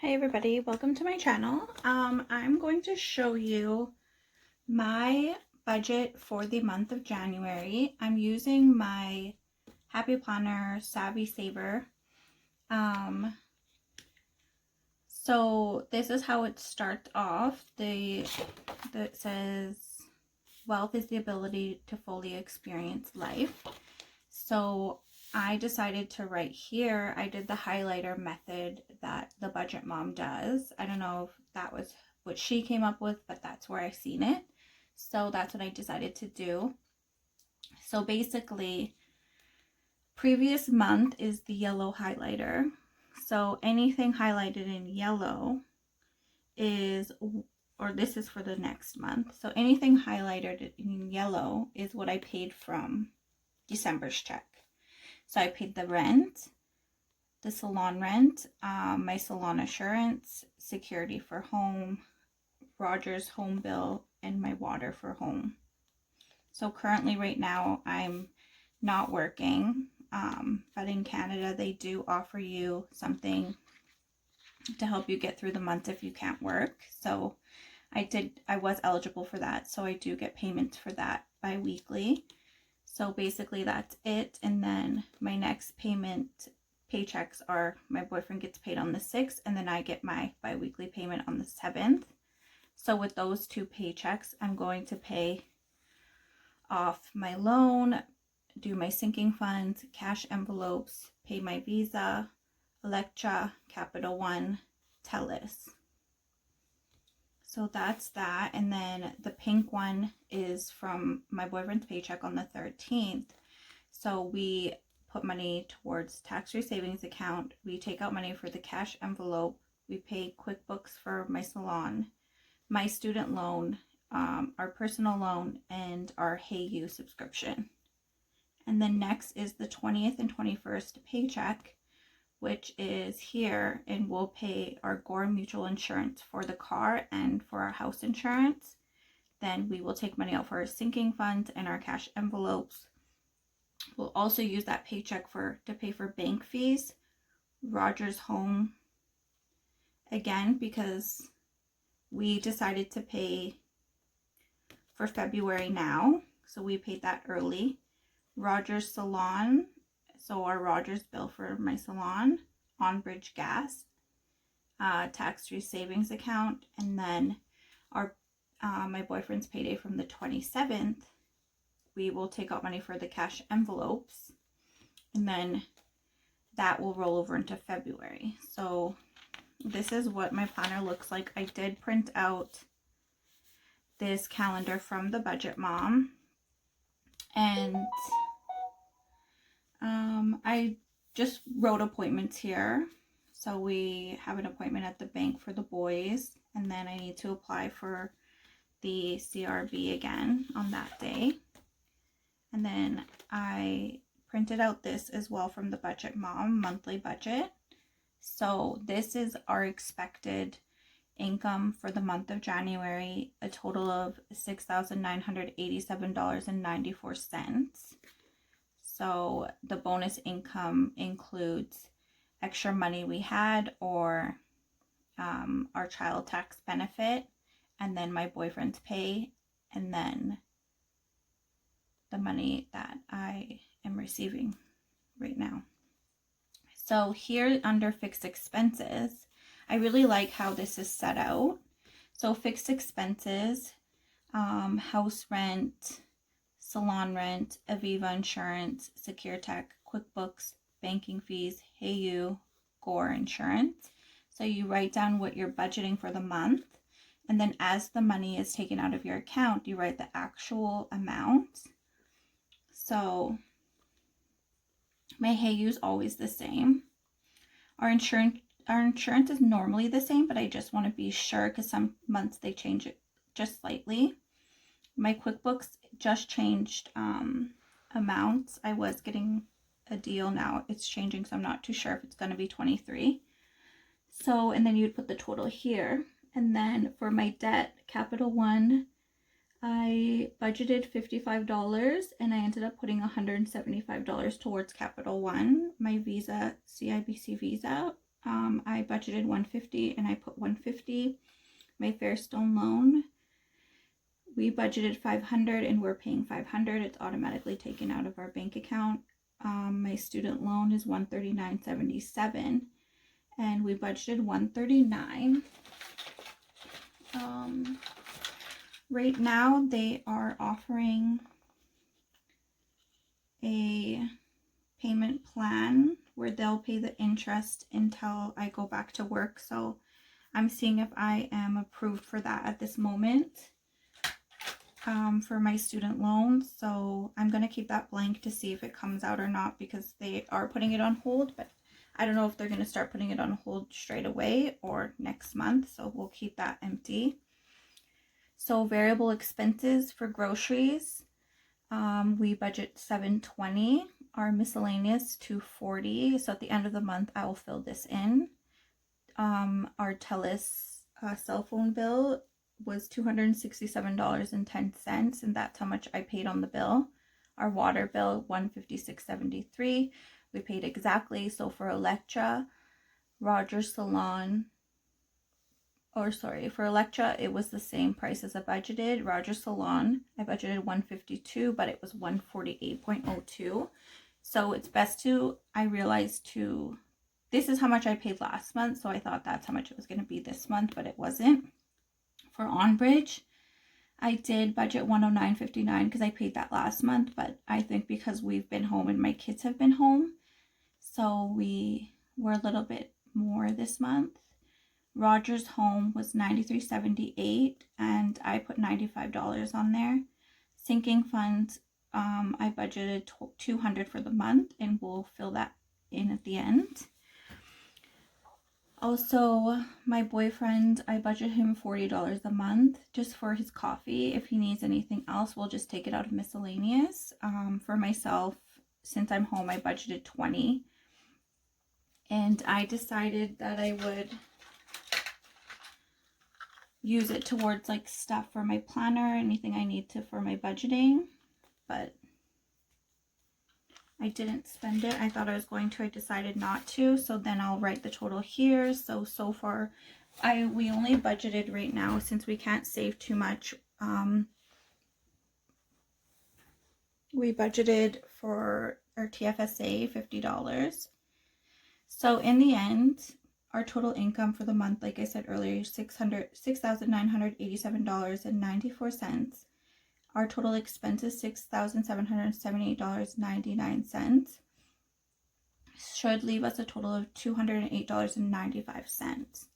Hi everybody, welcome to my channel. I'm going to show you my budget for the month of January. I'm using my Happy Planner Savvy Saver. So this is how it starts off. It says, wealth is the ability to fully experience life. So I decided to write here, I did the highlighter method that the budget mom does. I don't know if that was what she came up with, but that's where I seen it. So that's what I decided to do. So basically, previous month is the yellow highlighter. So anything highlighted in yellow is, or this is for the next month. So anything highlighted in yellow is what I paid from December's check. So I paid the rent, the salon rent, my salon assurance, security for home, Roger's home bill, and my water for home. So currently right now I'm not working, but in Canada they do offer you something to help you get through the month if you can't work. So I was eligible for that, so I do get payments for that bi-weekly. So basically that's it. And then my next paychecks are, my boyfriend gets paid on the 6th and then I get my bi-weekly payment on the 7th. So with those two paychecks, I'm going to pay off my loan, do my sinking funds, cash envelopes, pay my Visa, Electra, Capital One, TELUS. So that's that. And then the pink one is from my boyfriend's paycheck on the 13th. So we put money towards tax-free savings account. We take out money for the cash envelope. We pay QuickBooks for my salon, my student loan, our personal loan, and our HeyU subscription. And then next is the 20th and 21st paycheck, which is here, and we'll pay our Gore Mutual insurance for the car and for our house insurance. Then we will take money out for our sinking funds and our cash envelopes. We'll also use that paycheck to pay for bank fees, Roger's home, again, because we decided to pay for February now, so we paid that early. Roger's salon, so our Rogers bill for my salon, on-bridge gas, tax-free savings account, and then our my boyfriend's payday from the 27th, we will take out money for the cash envelopes, and then that will roll over into February. So this is what my planner looks like. I did print out this calendar from the budget mom, and I just wrote appointments here. So we have an appointment at the bank for the boys, and then I need to apply for the CRB again on that day. And then I printed out this as well from the budget mom monthly budget. So this is our expected income for the month of January, a total of $6,987.94. So the bonus income includes extra money we had, or our child tax benefit, and then my boyfriend's pay, and then the money that I am receiving right now. So here under fixed expenses, I really like how this is set out. So fixed expenses, house rent, salon rent, Aviva insurance, Secure Tech, QuickBooks, banking fees, HeyU, Gore insurance. So you write down what you're budgeting for the month, and then as the money is taken out of your account, you write the actual amount. So my HeyU is always the same. Our insurance is normally the same, but I just want to be sure because some months they change it just slightly. My QuickBooks just changed amounts. I was getting a deal, now it's changing, so I'm not too sure if it's going to be 23. So, and then you'd put the total here. And then for my debt, Capital One, I budgeted $55 and I ended up putting $175 towards Capital One. My Visa, CIBC Visa, I budgeted $150 and I put $150. My Fairstone loan, we budgeted $500 and we're paying $500. It's automatically taken out of our bank account. My student loan is $139.77 and we budgeted $139. Right now they are offering a payment plan where they'll pay the interest until I go back to work. So I'm seeing if I am approved for that at this moment for my student loan. So I'm going to keep that blank to see if it comes out or not, because they are putting it on hold, but I don't know if they're going to start putting it on hold straight away or next month. So we'll keep that empty. So variable expenses for groceries, we budget $720. Our miscellaneous $240. So at the end of the month, I will fill this in. Our TELUS cell phone bill was $267.10, and that's how much I paid on the bill. Our water bill, $156.73. We paid exactly. So for Electra, Rogers Salon, for Electra, it was the same price as I budgeted. Rogers Salon, I budgeted $152, but it was $148.02. So it's best to, I realized this is how much I paid last month, so I thought that's how much it was going to be this month, but it wasn't. For OnBridge, I did budget $109.59 because I paid that last month, but I think because we've been home and my kids have been home, so we were a little bit more this month. Rogers Home was $93.78 and I put $95 on there. Sinking funds, I budgeted $200 for the month and we'll fill that in at the end. Also, my boyfriend, I budget him $40 a month just for his coffee. If he needs anything else, we'll just take it out of miscellaneous. For myself, since I'm home, I budgeted $20. And I decided that I would use it towards like stuff for my planner, anything I need to for my budgeting, but I didn't spend it. I thought I was going to. I decided not to. So then I'll write the total here. So far, we only budgeted right now, since we can't save too much. We budgeted for our TFSA $50. So in the end, our total income for the month, like I said earlier, $6,987.94. Our total expenses, $6,778.99. Should leave us a total of $208.95.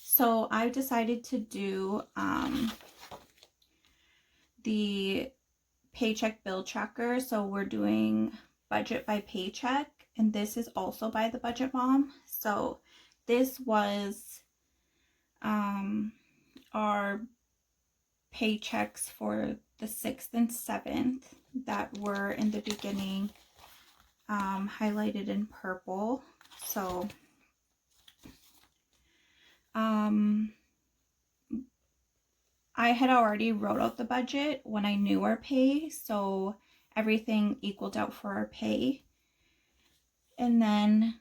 So I decided to do the paycheck bill tracker. So we're doing budget by paycheck, and this is also by the Budget Mom. So this was our paychecks for the 6th and 7th that were in the beginning, highlighted in purple. So I had already wrote out the budget when I knew our pay, so everything equaled out for our pay. And then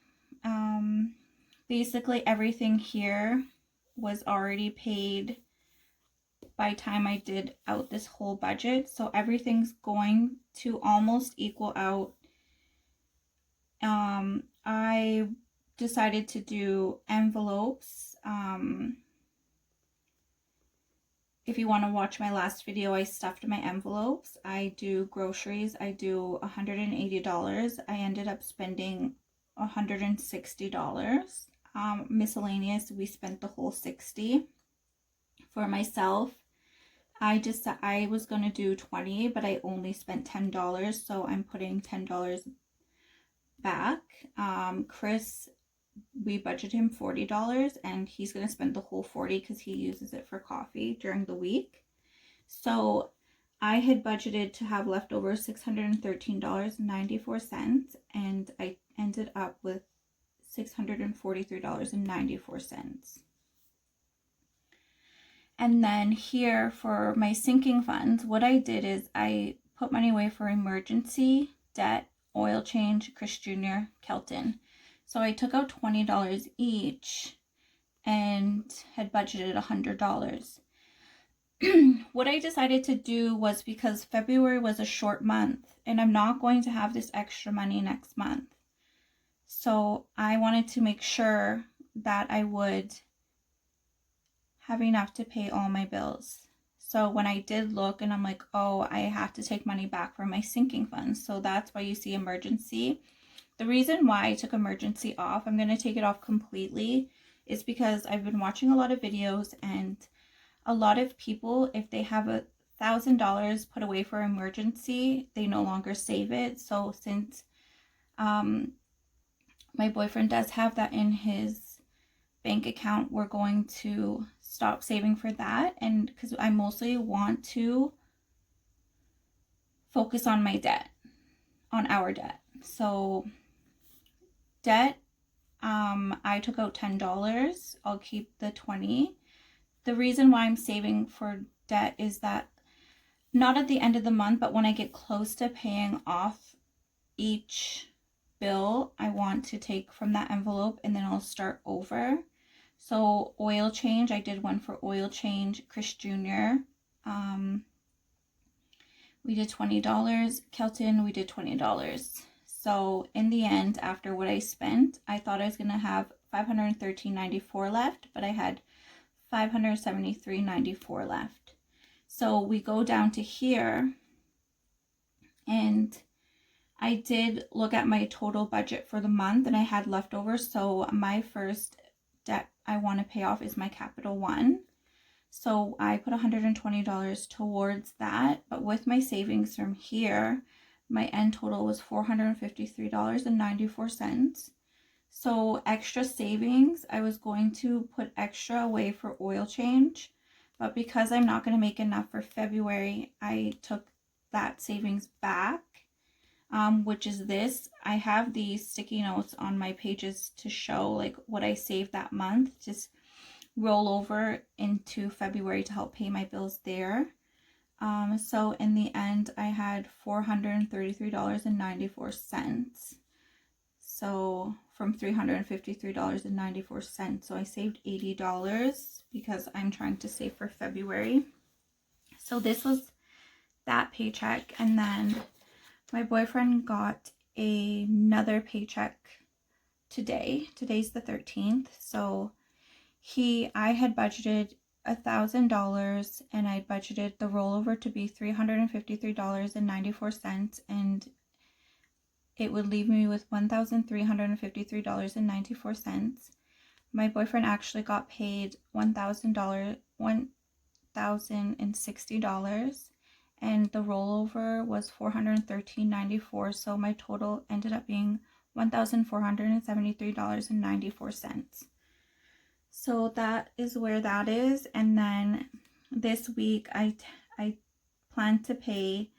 basically everything here was already paid by the time I did out this whole budget. So everything's going to almost equal out. I decided to do envelopes. If you want to watch my last video, I stuffed my envelopes. I do groceries. I do $180. I ended up spending $160. Miscellaneous, we spent the whole $60. For myself, I was going to do $20, but I only spent $10, so I'm putting $10 back. Chris, we budgeted him $40, and he's going to spend the whole $40 because he uses it for coffee during the week. So I had budgeted to have leftover $613.94, and I ended up with $643.94. And then here for my sinking funds, what I did is I put money away for emergency, debt, oil change, Chris Jr., Kelton. So I took out $20 each and had budgeted $100. What I decided to do was, because February was a short month and I'm not going to have this extra money next month. So I wanted to make sure that I would have enough to pay all my bills. So when I did look, and I'm like, oh, I have to take money back from my sinking funds. So that's why you see emergency. The reason why I took emergency off, I'm going to take it off completely, is because I've been watching a lot of videos, and a lot of people, if they have $1,000 put away for emergency, they no longer save it. So since my boyfriend does have that in his bank account, we're going to stop saving for that. And because I mostly want to focus on my debt, on our debt. So debt, I took out $10. I'll keep the $20. The reason why I'm saving for debt is that not at the end of the month, but when I get close to paying off each bill, I want to take from that envelope and then I'll start over. So oil change, I did one for oil change. Chris Jr., we did $20. Kelton, we did $20. So in the end, after what I spent, I thought I was going to have $513.94 left, but I had $573.94 left. So we go down to here, and I did look at my total budget for the month, and I had leftovers. So my first debt I want to pay off is my Capital One. So I put $120 towards that, but with my savings from here, my end total was $453.94. So extra savings, I was going to put extra away for oil change, but because I'm not going to make enough for February, I took that savings back, which is this. I have these sticky notes on my pages to show like what I saved that month, just roll over into February to help pay my bills there. So in the end, I had $433.94. So from $353.94. So I saved $80 because I'm trying to save for February. So this was that paycheck. And then my boyfriend got another paycheck today. Today's the 13th. So I had budgeted $1,000 and I budgeted the rollover to be $353.94, and it would leave me with $1,353.94. My boyfriend actually got paid $1,060, and the rollover was $413.94. So my total ended up being $1,473.94. So that is where that is. And then this week I plan to pay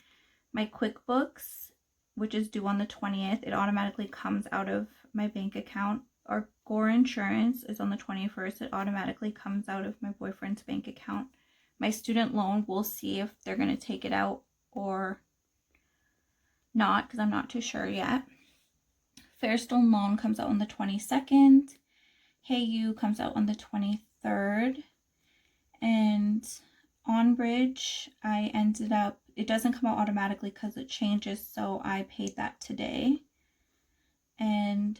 my QuickBooks, which is due on the 20th. It automatically comes out of my bank account. Our Gore insurance is on the 21st. It automatically comes out of my boyfriend's bank account. My student loan, we'll see if they're going to take it out or not, because I'm not too sure yet. Fairstone loan comes out on the 22nd. Hey You comes out on the 23rd. And OnBridge, I ended up, it doesn't come out automatically because it changes, so I paid that today. And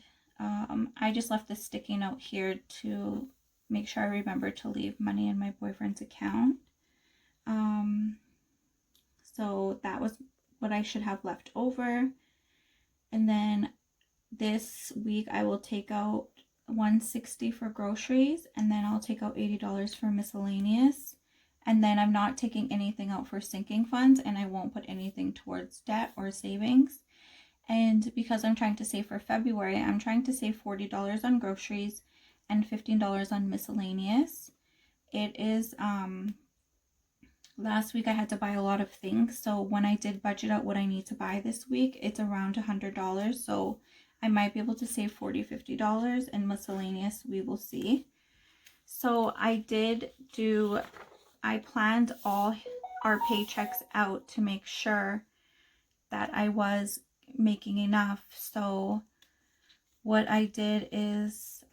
I just left the sticky note here to make sure I remember to leave money in my boyfriend's account. So that was what I should have left over. And then this week I will take out $160 for groceries, and then I'll take out $80 for miscellaneous, and then I'm not taking anything out for sinking funds, and I won't put anything towards debt or savings. And because I'm trying to save for February, I'm trying to save $40 on groceries and $15 on miscellaneous. It is last week I had to buy a lot of things, so when I did budget out what I need to buy this week, it's around $100. So I might be able to save $40, $50, and miscellaneous, we will see. So I planned all our paychecks out to make sure that I was making enough. So what I did is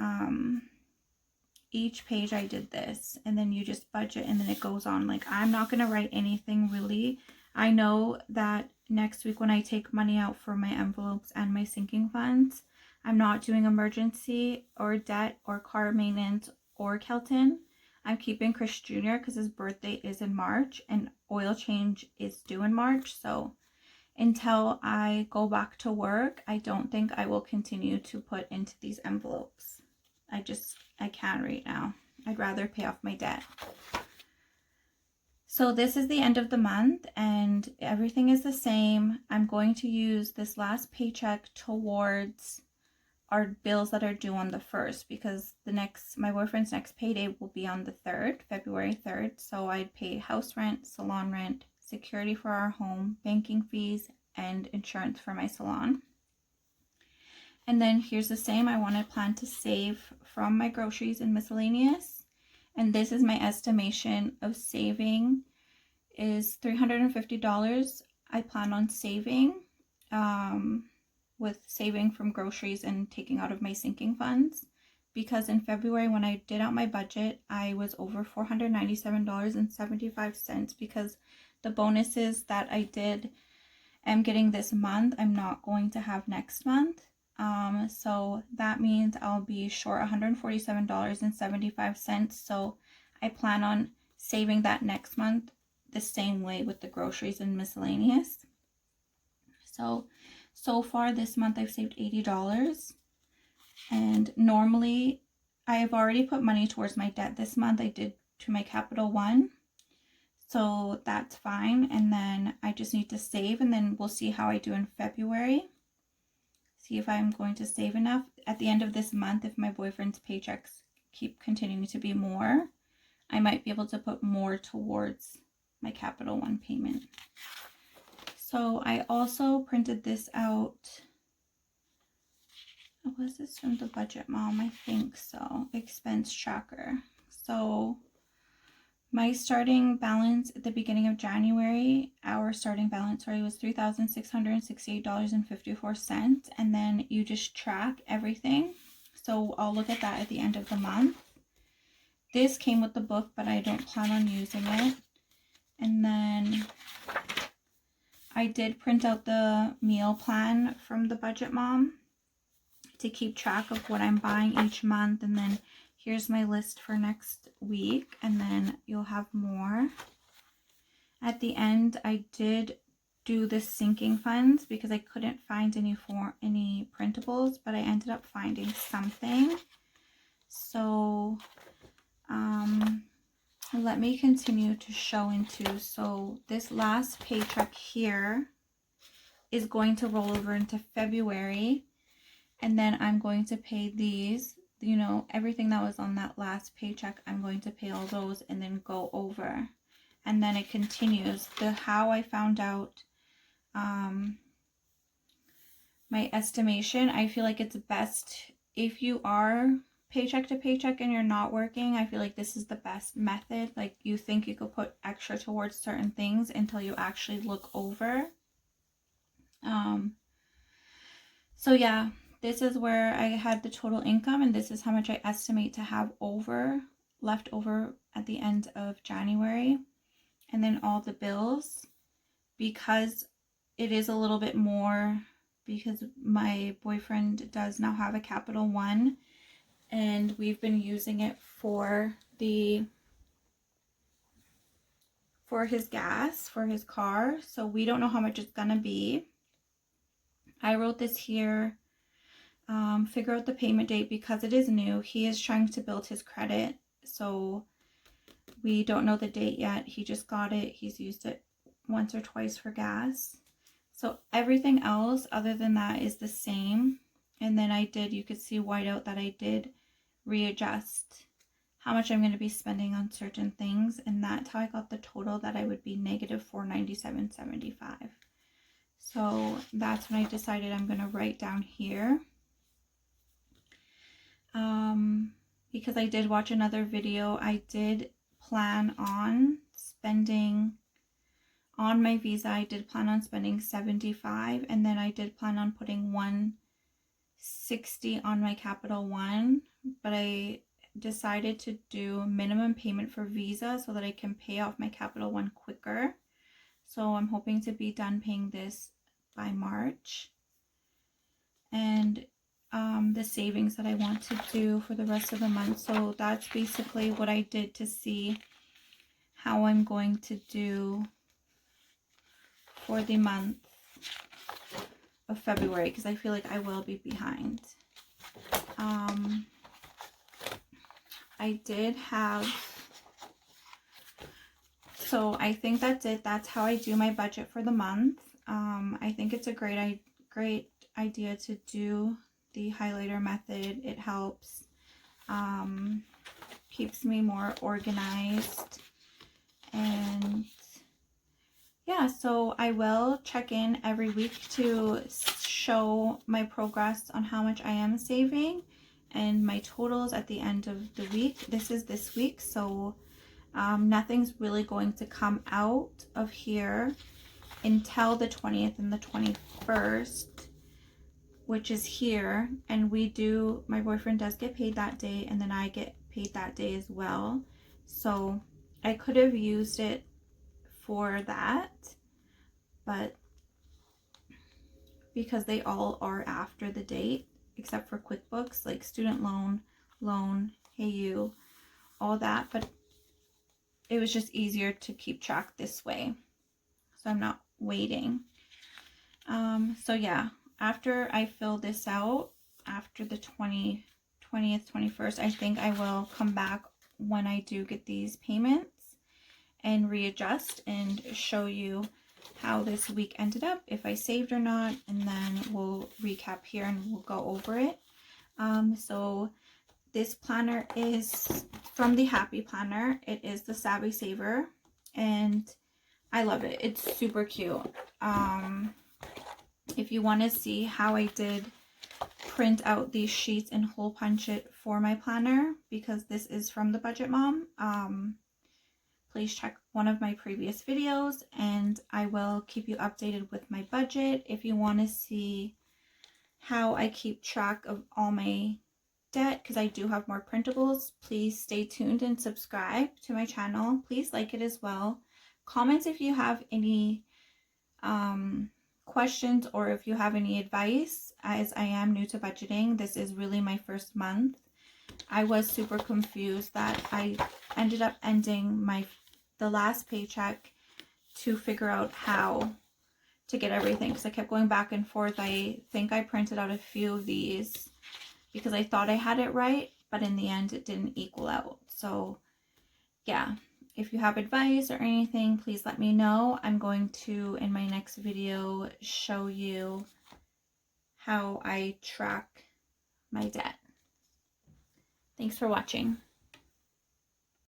each page I did this, and then you just budget, and then it goes on. Like, I'm not going to write anything really. I know that next week when I take money out for my envelopes and my sinking funds, I'm not doing emergency or debt or car maintenance or Kelton. I'm keeping Chris Jr. because his birthday is in March and oil change is due in March. So until I go back to work, I don't think I will continue to put into these envelopes. I can't right now. I'd rather pay off my debt. So this is the end of the month and everything is the same. I'm going to use this last paycheck towards our bills that are due on the 1st, because my boyfriend's next payday will be on the 3rd, February 3rd. So I'd pay house rent, salon rent, security for our home, banking fees, and insurance for my salon. And then here's the same. I want to plan to save from my groceries and miscellaneous. And this is my estimation of saving is $350. I plan on saving with saving from groceries and taking out of my sinking funds. Because in February when I did out my budget, I was over $497.75 because the bonuses that I am getting this month, I'm not going to have next month. So that means I'll be short $147.75. So I plan on saving that next month the same way with the groceries and miscellaneous. So far this month I've saved $80. And normally I've already put money towards my debt this month. I did to my Capital One. So that's fine. And then I just need to save, and then we'll see how I do in February. See if I'm going to save enough at the end of this month. If my boyfriend's paychecks keep continuing to be more, I might be able to put more towards my Capital One payment. So I also printed this out. Was this from the Budget Mom? I think so. Expense tracker. So my starting balance at the beginning of January, our starting balance, was $3,668.54. And then you just track everything. So I'll look at that at the end of the month. This came with the book, but I don't plan on using it. And then I did print out the meal plan from the Budget Mom to keep track of what I'm buying each month. And then here's my list for next week, and then you'll have more. At the end, I did do the sinking funds because I couldn't find any printables, but I ended up finding something. So let me continue to show into. So this last paycheck here is going to roll over into February, and then I'm going to pay these. You know, everything that was on that last paycheck, I'm going to pay all those and then go over. And then it continues. How I found out my estimation, I feel like it's best if you are paycheck to paycheck and you're not working. I feel like this is the best method. Like, you think you could put extra towards certain things until you actually look over. So yeah. This is where I had the total income, and this is how much I estimate to have left over at the end of January. And then all the bills, because it is a little bit more, because my boyfriend does now have a Capital One, and we've been using it for his gas, for his car. So we don't know how much it's gonna be. I wrote this here. Figure out the payment date because it is new. He is trying to build his credit, so we don't know the date yet. He just got it. He's used it once or twice for gas. So everything else other than that is the same. And then you could see white out that I did readjust how much I'm going to be spending on certain things, and that's how I got the total that I would be negative $497.75. So that's when I decided I'm going to write down here. Because I did watch another video, I did plan on spending on my visa. I did plan on spending $75, and then I did plan on putting $60 on my Capital One, but I decided to do minimum payment for Visa so that I can pay off my Capital One quicker. So I'm hoping to be done paying this by March. And the savings that I want to do for the rest of the month. So that's basically what I did to see how I'm going to do for the month of February, because I feel like I will be behind. I did have, so I think that's it. That's how I do my budget for the month. I think it's a great idea to do the highlighter method. It helps, keeps me more organized, and yeah, so I will check in every week to show my progress on how much I am saving and my totals at the end of the week. This is this week, so nothing's really going to come out of here until the 20th and the 21st, which is here. And my boyfriend does get paid that day, and then I get paid that day as well. So I could have used it for that, but because they all are after the date, except for QuickBooks, like student loan, Hey You, all that, but it was just easier to keep track this way, so I'm not waiting. So yeah, after I fill this out, after the 20th, 21st, I think I will come back when I do get these payments and readjust and show you how this week ended up, if I saved or not, and then we'll recap here and we'll go over it. So this planner is from the Happy Planner. It is the Savvy Saver, and I love it. It's super cute. If you want to see how I did print out these sheets and hole punch it for my planner, because this is from the Budget Mom, please check one of my previous videos, and I will keep you updated with my budget. If you want to see how I keep track of all my debt, because I do have more printables, please stay tuned and subscribe to my channel. Please like it as well. Comment if you have any questions, or if you have any advice, as I am new to budgeting. This is really my first month. I was super confused that I ended up ending the last paycheck to figure out how to get everything, because I kept going back and forth. I think I printed out a few of these because I thought I had it right, but in the end it didn't equal out. So yeah, if you have advice or anything, please let me know. I'm going to, in my next video, show you how I track my debt. Thanks for watching.